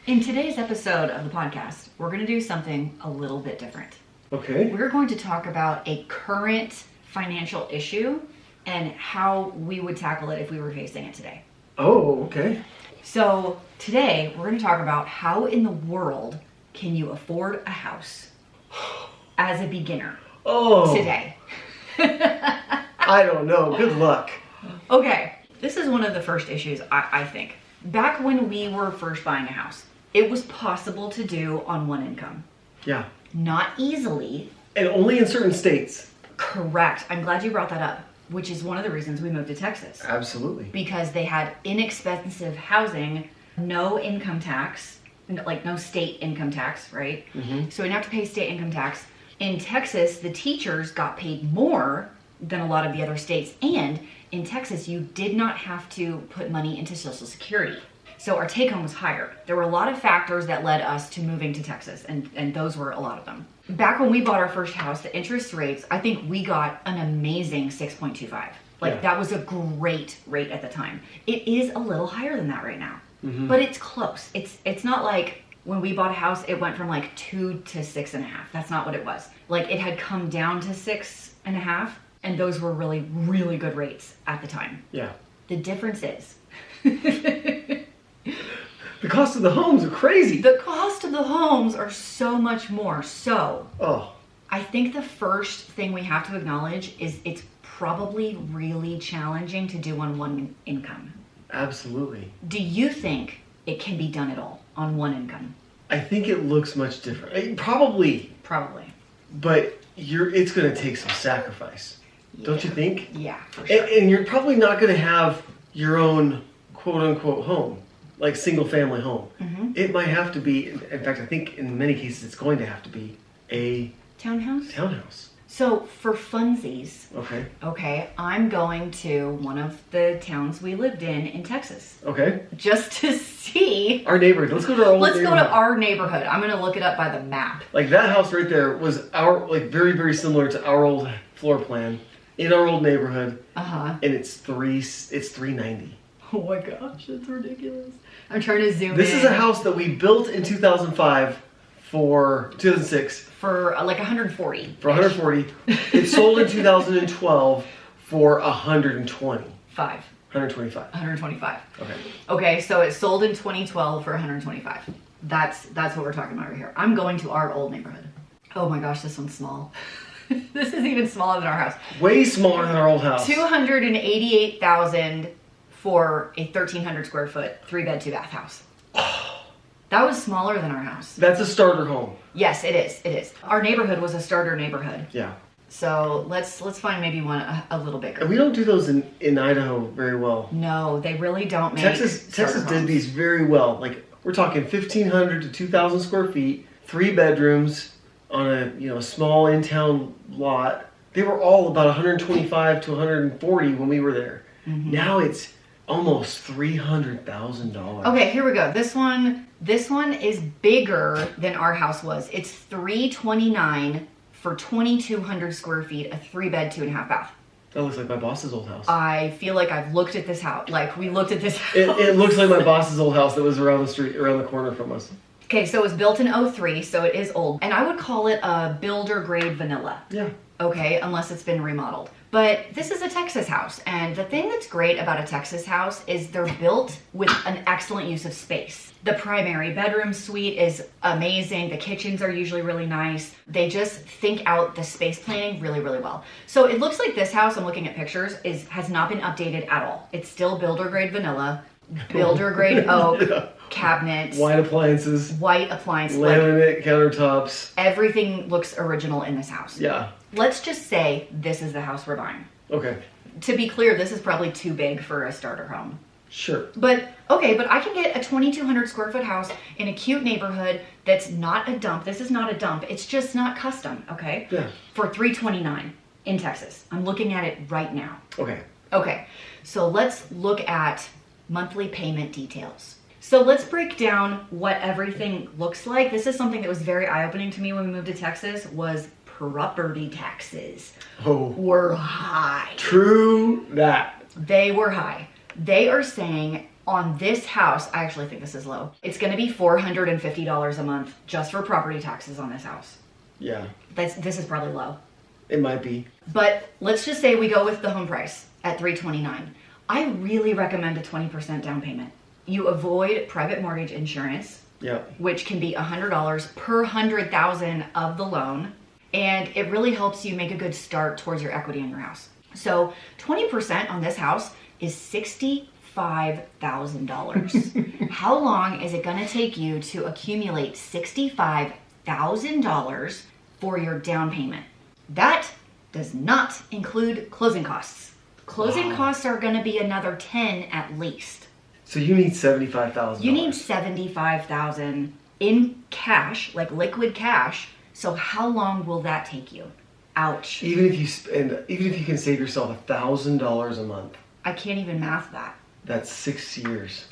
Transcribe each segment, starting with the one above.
In today's episode of the podcast, we're going to do something a little bit different. Okay. We're going to talk about a current financial issue and how we would tackle it if we were facing it today. Oh, okay. So today, we're going to talk about how in the world can you afford a house as a beginner today. I don't know. Good luck. Okay, this is one of the first issues, I think. Back when we were first buying a house, it was possible to do on one income. Yeah. Not easily. And only in certain states. Correct. I'm glad you brought that up, which is one of the reasons we moved to Texas. Absolutely. Because they had inexpensive housing, no income tax, like no state income tax, right? Mm-hmm. So we didn't have to pay state income tax. In Texas, the teachers got paid more than a lot of the other states. And in Texas, you did not have to put money into Social Security. So our take home was higher. There were a lot of factors that led us to moving to Texas, and those were a lot of them. Back when we bought our first house, the interest rates, I think we got an amazing 6.25. That was a great rate at the time. It is a little higher than that right now, but it's close. It's not like when we bought a house, it went from like 2 to 6.5. That's not what it was. Like it had come down to 6.5, and those were really, really good rates at the time. Yeah. The difference is the cost of the homes are crazy. the cost of the homes are so much more. So Oh. I think the first thing we have to acknowledge is it's probably really challenging to do on one income. Absolutely. Do you think it can be done at all on one income? I think it looks much different. Probably. Probably. But it's going to take some sacrifice. Don't you think? Yeah, for sure. And you're probably not going to have your own quote-unquote home, like single-family home. Mm-hmm. It might have to be, in fact, I think in many cases it's going to have to be a Townhouse? So for funsies, okay, I'm going to one of the towns we lived in Texas. Okay. Just to see. Our neighborhood. Let's go to our old neighborhood. Let's go to our neighborhood. I'm going to look it up by the map. Like that house right there was very, very similar to our old floor plan in our old neighborhood. Uh-huh. And it's $390. Oh my gosh, that's ridiculous. I'm trying to zoom in. This is a house that we built in 2006 for like 140. For 140. It sold in 2012 for 125. 125. Okay. Okay, so it sold in 2012 for 125. That's what we're talking about right here. I'm going to our old neighborhood. Oh my gosh, this one's small. This is even smaller than our house. Way smaller than our old house. $288,000 for a 1,300 square foot 3-bed, 2-bath house. That was smaller than our house. That's a starter home. Yes, it is. It is. Our neighborhood was a starter neighborhood. Yeah. So let's find maybe one a little bigger. And we don't do those in Idaho very well. No, they really don't make Texas did these very well. Like we're talking 1,500 to 2,000 square feet, 3 bedrooms on a small in-town lot. They were all about 125 to 140 when we were there. Mm-hmm. Now it's almost $300,000. Okay, here we go. This one is bigger than our house was. It's $329 for 2,200 square feet, a 3-bed, 2.5 bath. That looks like my boss's old house. I feel like I've looked at this house. Like we looked at this house. It looks like my boss's old house that was around the corner from us. Okay, so it was built in 2003, so it is old. And I would call it a builder grade vanilla. Yeah. Okay, unless it's been remodeled. But this is a Texas house, and the thing that's great about a Texas house is they're built with an excellent use of space. The primary bedroom suite is amazing. The kitchens are usually really nice. They just think out the space planning really, really well. So it looks like this house, I'm looking at pictures, has not been updated at all. It's still builder grade vanilla, builder grade oak, yeah. Cabinets, white appliances, laminate countertops. Everything looks original in this house. Yeah. Let's just say this is the house we're buying. Okay. To be clear, this is probably too big for a starter home. Sure. But I can get a 2,200 square foot house in a cute neighborhood that's not a dump. This is not a dump. It's just not custom, okay? Yeah. For $329 in Texas. I'm looking at it right now. Okay. Okay. So let's look at monthly payment details. So let's break down what everything looks like. This is something that was very eye-opening to me when we moved to Texas, was property taxes were high. True that. They were high. They are saying On this house, I actually think this is low. It's going to be $450 a month just for property taxes on this house. Yeah. This is probably low. It might be. But let's just say we go with the home price at $329,000. I really recommend a 20% down payment. You avoid private mortgage insurance, which can be $100 per $100,000 of the loan, and it really helps you make a good start towards your equity in your house. So 20% on this house is $65,000. How long is it going to take you to accumulate $65,000 for your down payment? That does not include closing costs. Closing costs are going to be another $10,000 at least. So you need $75,000. You need $75,000 in cash, like liquid cash. So how long will that take you? Ouch. Even if you can save yourself $1,000 a month. I can't even math that. That's 6 years.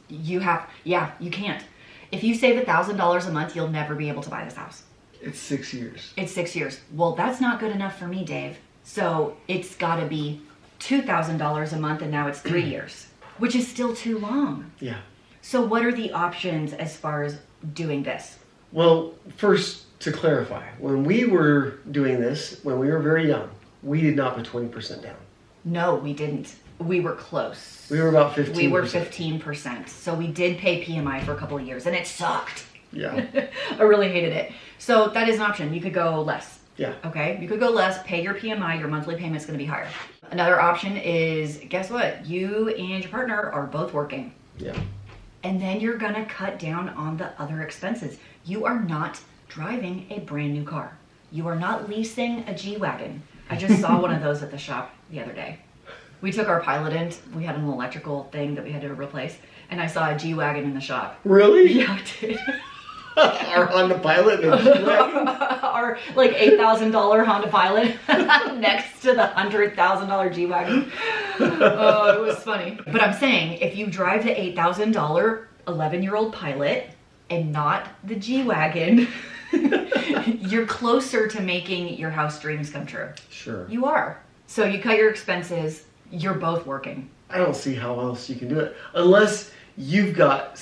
You can't. If you save $1,000 a month, you'll never be able to buy this house. It's 6 years. It's 6 years. Well, that's not good enough for me, Dave. So it's got to be $2,000 a month, and now it's 3 years, which is still too long. Yeah. So what are the options as far as doing this? Well, first, to clarify, when we were doing this, when we were very young, we did not put 20% down. No, we didn't. We were close. We were about 15%. We were 15%. So we did pay PMI for a couple of years, and it sucked. Yeah. I really hated it. So that is an option. You could go less. Yeah. Okay? You could go less, pay your PMI, your monthly payment's going to be higher. Another option is, guess what? You and your partner are both working. Yeah. And then you're going to cut down on the other expenses. You are not driving a brand new car. You are not leasing a G-Wagon. I just saw one of those at the shop the other day. We took our Pilot in. We had an electrical thing that we had to replace. And I saw a G-Wagon in the shop. Really? Yeah, I did. Our Honda Pilot and G-Wagon? Our like $8,000 Honda Pilot next to the $100,000 G-Wagon. Oh, it was funny. But I'm saying, if you drive the $8,000 11-year-old Pilot and not the G-Wagon, you're closer to making your house dreams come true. Sure. You are. So you cut your expenses, you're both working. I don't see how else you can do it. Unless you've got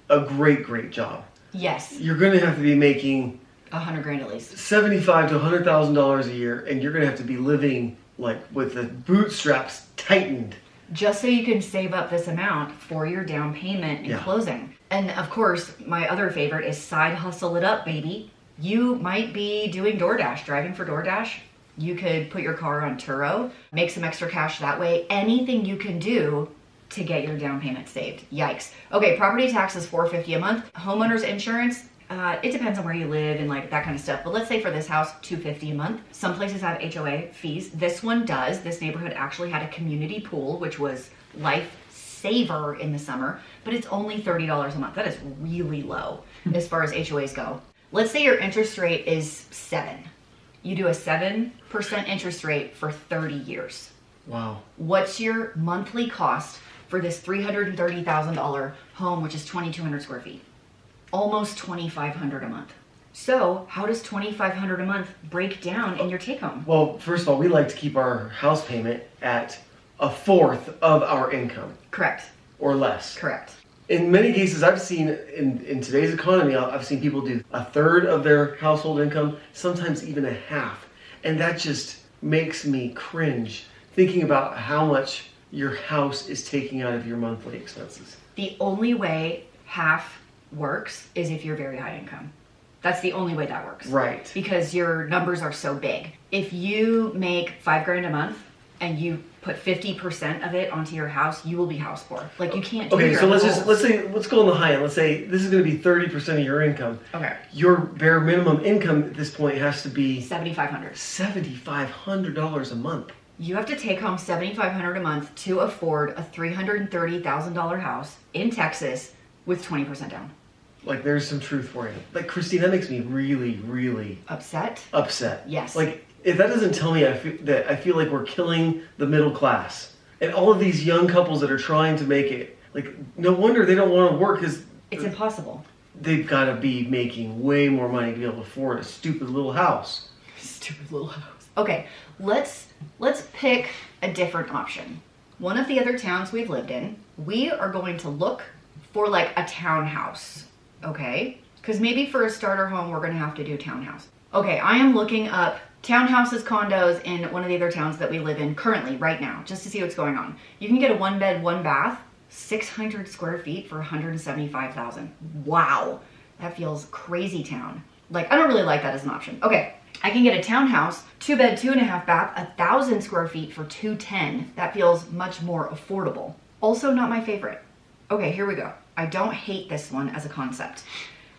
a great job. Yes. You're going to have to be making $100,000 at least. $75,000 to $100,000 a year, and you're going to have to be living like with the bootstraps tightened. Just so you can save up this amount for your down payment and closing. And of course, my other favorite is side hustle it up, baby. You might be doing DoorDash, driving for DoorDash. You could put your car on Turo, make some extra cash that way. Anything you can do to get your down payment saved. Yikes. Okay, property tax is $450 a month. Homeowner's insurance, it depends on where you live and like that kind of stuff. But let's say for this house, $250 a month. Some places have HOA fees. This one does. This neighborhood actually had a community pool, which was lifesaver in the summer, but it's only $30 a month. That is really low as far as HOAs go. Let's say your interest rate is 7. You do a 7% interest rate for 30 years. Wow. What's your monthly cost for this $330,000 home, which is 2,200 square feet? Almost $2,500 a month. So how does $2,500 a month break down in your take home? Well, first of all, we like to keep our house payment at 1/4 of our income. Correct. Or less. Correct. In many cases, I've seen in today's economy, I've seen people do 1/3 of their household income, sometimes even 1/2. And that just makes me cringe thinking about how much your house is taking out of your monthly expenses. The only way half works is if you're very high income. That's the only way that works. Right. Because your numbers are so big. If you make $5,000 a month and you put 50% of it onto your house, you will be house poor. Like you can't do Okay, your so let's go on the high end. Let's say this is going to be 30% of your income. Okay. Your bare minimum income at this point has to be $7,500. $7,500 a month. You have to take home $7,500 a month to afford a $330,000 house in Texas with 20% down. Like there's some truth for you. Like Christine, that makes me really, really upset. Yes. Like if that doesn't tell me, I feel like we're killing the middle class and all of these young couples that are trying to make it. Like no wonder they don't want to work because it's impossible. They've got to be making way more money to be able to afford a stupid little house. Stupid little house. Okay, let's pick a different option. one of the other towns we've lived in, we are going to look for like a townhouse, okay? Because maybe for a starter home, we're going to have to do townhouse. Okay, I am looking up townhouses, condos in one of the other towns that we live in currently, right now, just to see what's going on. You can get a 1-bed, 1-bath, 600 square feet for $175,000. Wow, that feels crazy town. Like, I don't really like that as an option. Okay, I can get a townhouse, 2-bed, 2.5-bath, 1,000 square feet for $210,000. That feels much more affordable. Also not my favorite. Okay, here we go. I don't hate this one as a concept.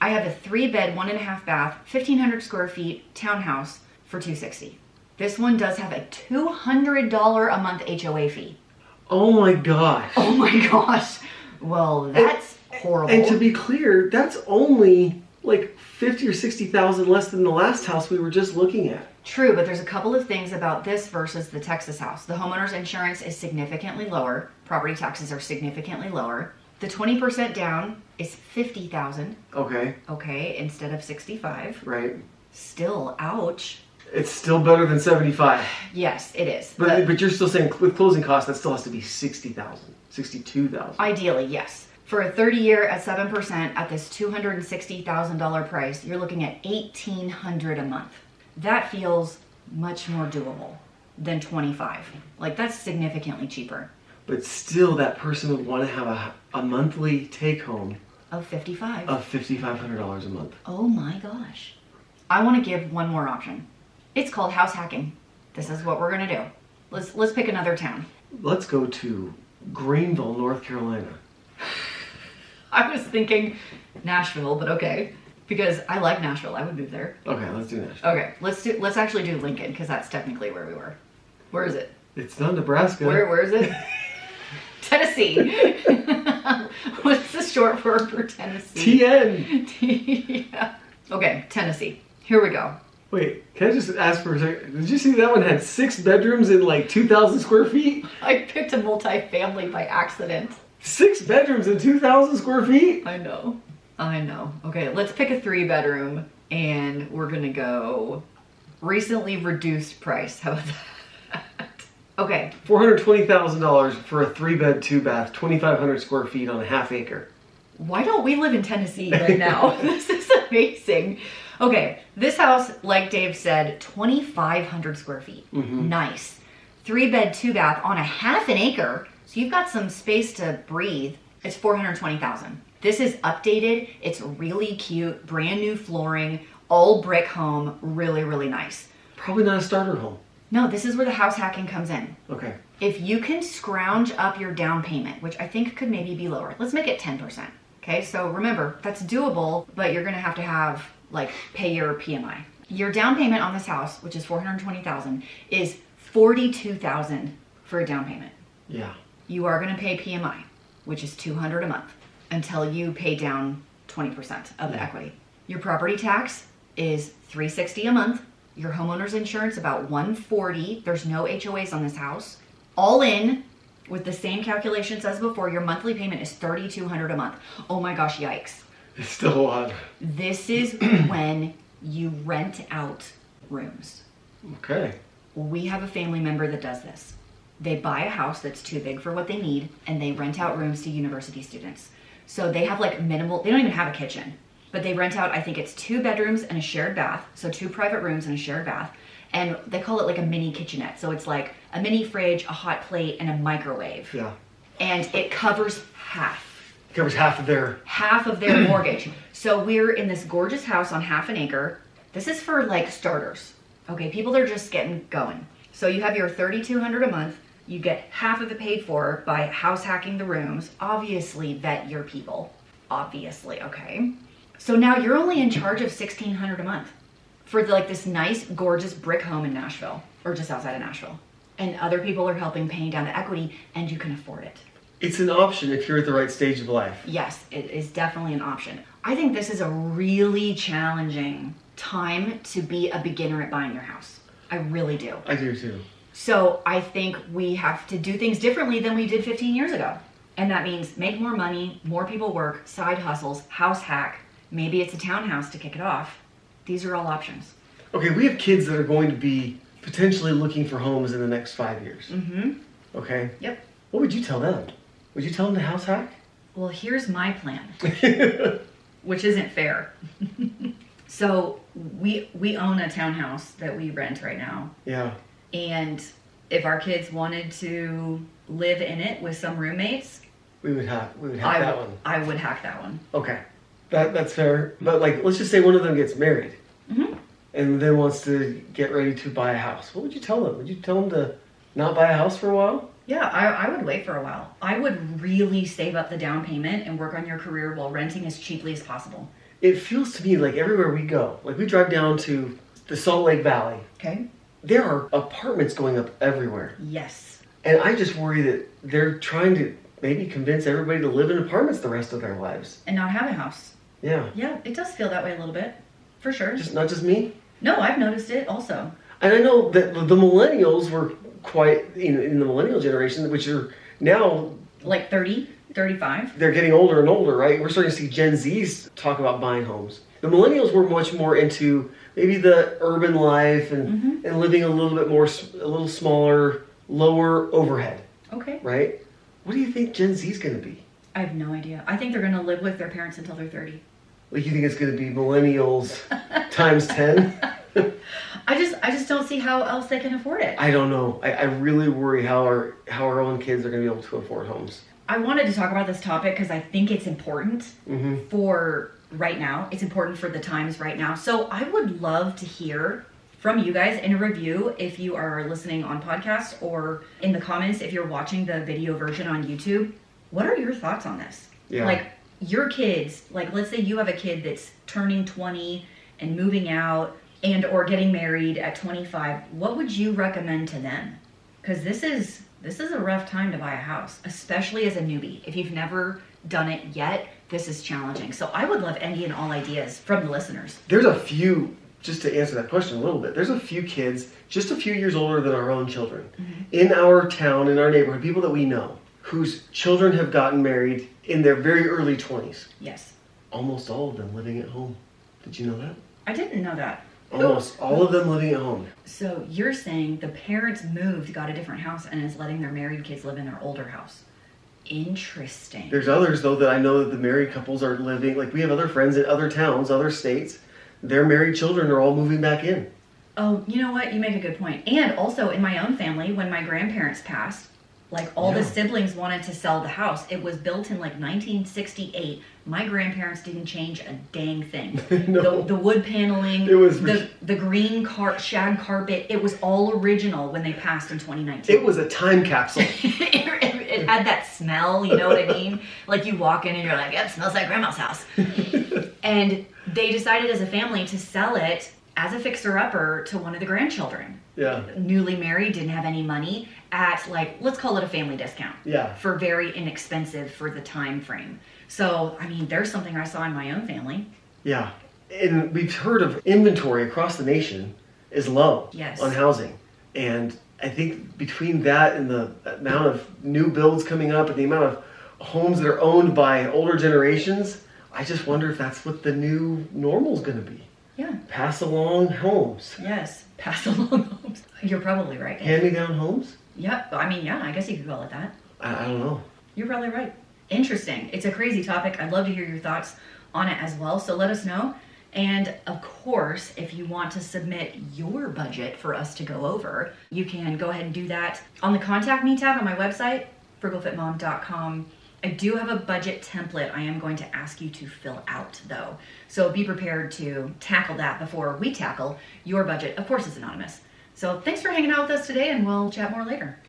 I have a 3-bed, 1.5-bath, 1,500 square feet townhouse for $260,000. This one does have a $200 a month HOA fee. Oh my gosh. Oh my gosh. Well, that's horrible. And to be clear, that's only like 50 or 60,000 less than the last house we were just looking at. True, but there's a couple of things about this versus the Texas house. The homeowner's insurance is significantly lower. Property taxes are significantly lower. The 20% down is $50,000. Okay. Okay, instead of $65,000. Right. Still, ouch. It's still better than 75. Yes, it is. But you're still saying with closing costs, that still has to be 60,000, 62,000. Ideally, yes. For a 30-year at 7% at this $260,000 price, you're looking at $1,800 a month. That feels much more doable than $25,000. Like, that's significantly cheaper. But still, that person would want to have a monthly take-home Of $55,000. of $5,500 a month. Oh my gosh. I want to give one more option. It's called house hacking. This is what we're going to do. Let's pick another town. Let's go to Greenville, North Carolina. I was thinking Nashville, but okay. Because I like Nashville. I would move there. Okay, let's do Nashville. Okay, let's actually do Lincoln, because that's technically where we were. Where is it? It's not Nebraska. Where is it? Tennessee. What's the short word for Tennessee? TN. Yeah. Okay, Tennessee. Here we go. Wait, can I just ask for a second? Did you see that one had 6 bedrooms and like 2,000 square feet? I picked a multifamily by accident. 6 bedrooms and 2,000 square feet? I know. Okay, let's pick a 3-bedroom, and we're gonna go recently reduced price. How about that? Okay. $420,000 for a 3-bed, 2-bath, 2,500 square feet on a half acre. Why don't we live in Tennessee right now? This is amazing. Okay, this house, like Dave said, 2,500 square feet. Mm-hmm. Nice. 3-bed, 2-bath on a half an acre, so you've got some space to breathe. It's $420,000. This is updated. It's really cute, brand new flooring, all brick home, really, really nice. Probably not a starter home. No, this is where the house hacking comes in. Okay. If you can scrounge up your down payment, which I think could maybe be lower, let's make it 10%. Okay, so remember, that's doable, but you're gonna have to have, like, pay your PMI. Your down payment on this house, which is $420,000, is $42,000 for a down payment. Yeah. You are gonna pay PMI, which is $200 a month, until you pay down 20% of the equity. Your property tax is $360 a month. Your homeowner's insurance about $140. There's no HOAs on this house. All in, with the same calculations as before, your monthly payment is $3,200 a month. Oh my gosh, yikes. It's still a lot. This is when you rent out rooms. Okay. We have a family member that does this. They buy a house that's too big for what they need, and they rent out rooms to university students. So they have like minimal, they don't even have a kitchen, but they rent out, I think it's 2 bedrooms and a shared bath. So 2 private rooms and a shared bath. And they call it like a mini kitchenette. So it's like a mini fridge, a hot plate, and a microwave. Yeah. And it covers half. It covers half of their mortgage. So we're in this gorgeous house on half an acre. This is for like starters. Okay, people that are just getting going. So you have your $3,200 a month. You get half of it paid for by house hacking the rooms. Obviously, vet your people. Obviously, okay? So now you're only in charge of $1,600 a month for like this nice, gorgeous brick home in Nashville, or just outside of Nashville. And other people are helping paying down the equity, and you can afford it. It's an option if you're at the right stage of life. Yes, it is definitely an option. I think this is a really challenging time to be a beginner at buying your house. I really do. I do too. So I think we have to do things differently than we did 15 years ago. And that means make more money, more people work, side hustles, house hack. Maybe it's a townhouse to kick it off. These are all options. Okay, we have kids that are going to be potentially looking for homes in the next 5 years. Mm-hmm. Okay? Yep. What would you tell them? Would you tell them to house hack? Well, here's my plan, which isn't fair. So we own a townhouse that we rent right now. Yeah. And if our kids wanted to live in it with some roommates, We would hack that one. I would hack that one. Okay. That's fair. But like, let's just say one of them gets married and then wants to get ready to buy a house. What would you tell them? Would you tell them to not buy a house for a while? Yeah, I would wait for a while. I would really save up the down payment and work on your career while renting as cheaply as possible. It feels to me like everywhere we go, like we drive down to the Salt Lake Valley, Okay? there are apartments going up everywhere. Yes. And I just worry that they're trying to maybe convince everybody to live in apartments the rest of their lives. And not have a house. Yeah. Yeah, it does feel that way a little bit. For sure. Not just me. No, I've noticed it also. And I know that the millennials were quite, in the millennial generation, which are now... Like 30, 35. They're getting older and older, right? We're starting to see Gen Zs talk about buying homes. The millennials were much more into maybe the urban life and living a little bit more, a little smaller, lower overhead. Okay. Right? What do you think Gen Z is going to be? I have no idea. I think they're going to live with their parents until they're 30. Like, you think it's going to be millennials times 10? I just don't see how else they can afford it. I don't know. I really worry how our own kids are going to be able to afford homes. I wanted to talk about this topic because I think it's important for right now. It's important for the times right now. So I would love to hear from you guys in a review if you are listening on podcast, or in the comments if you're watching the video version on YouTube. What are your thoughts on this? Yeah. Like your kids, like let's say you have a kid that's turning 20 and moving out and or getting married at 25. What would you recommend to them? Because this is a rough time to buy a house, especially as a newbie. If you've never done it yet, this is challenging. So I would love any and all ideas from the listeners. There's a few, just to answer that question a little bit, there's a few kids just a few years older than our own children in our town, in our neighborhood, people that we know, whose children have gotten married in their very early 20s. Yes. Almost all of them living at home. Did you know that? I didn't know that. Almost all of them living at home. So you're saying the parents moved, got a different house, and is letting their married kids live in their older house. Interesting. There's others, though, that I know that the married couples are living, like we have other friends in other towns, other states, their married children are all moving back in. Oh, you know what? You make a good point. And also in my own family, when my grandparents passed, like all the siblings wanted to sell the house. It was built in like 1968. My grandparents didn't change a dang thing. No. The wood paneling, It was the green shag carpet, it was all original when they passed in 2019. It was a time capsule. It had that smell, you know what I mean? Like you walk in and you're like, yep, it smells like grandma's house. And they decided as a family to sell it as a fixer-upper to one of the grandchildren. Yeah. Newly married, didn't have any money, at like, let's call it a family discount. Yeah. For very inexpensive for the time frame. So, I mean, there's something I saw in my own family. Yeah. And we've heard of inventory across the nation is low on housing. And I think between that and the amount of new builds coming up and the amount of homes that are owned by older generations, I just wonder if that's what the new normal is going to be. Yeah. Pass along homes. Yes. Pass along homes. You're probably right. Hand-me-down homes? Yeah. I mean, yeah, I guess you could call it that. I don't know. You're probably right. Interesting. It's a crazy topic. I'd love to hear your thoughts on it as well. So let us know. And of course, if you want to submit your budget for us to go over, you can go ahead and do that on the Contact Me tab on my website, frugalfitmom.com. I do have a budget template I am going to ask you to fill out, though. So be prepared to tackle that before we tackle your budget. Of course, it's anonymous. So thanks for hanging out with us today, and we'll chat more later.